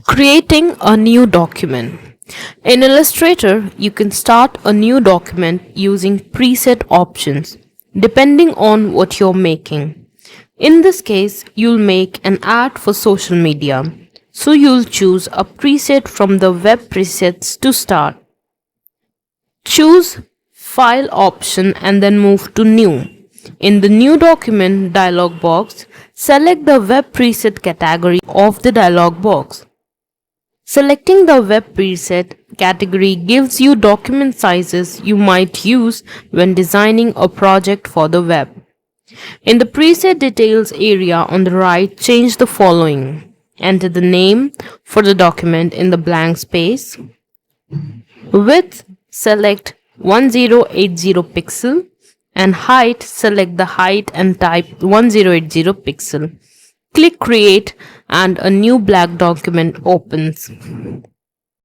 Creating a new document. In Illustrator, you can start a new document using preset options depending on what you're making. In this case, you'll make an ad for social media. So you'll choose a preset from the web presets to start. Choose File option and then move to New. In the New Document dialog box, select the web preset category of the dialog box. Selecting the web preset category gives you document sizes you might use when designing a project for the web. In the preset details area on the right, change the following. Enter the name for the document in the blank space. Width, select 1080 pixel, and height, select the height and type 1080 pixel. Click Create and a new black document opens.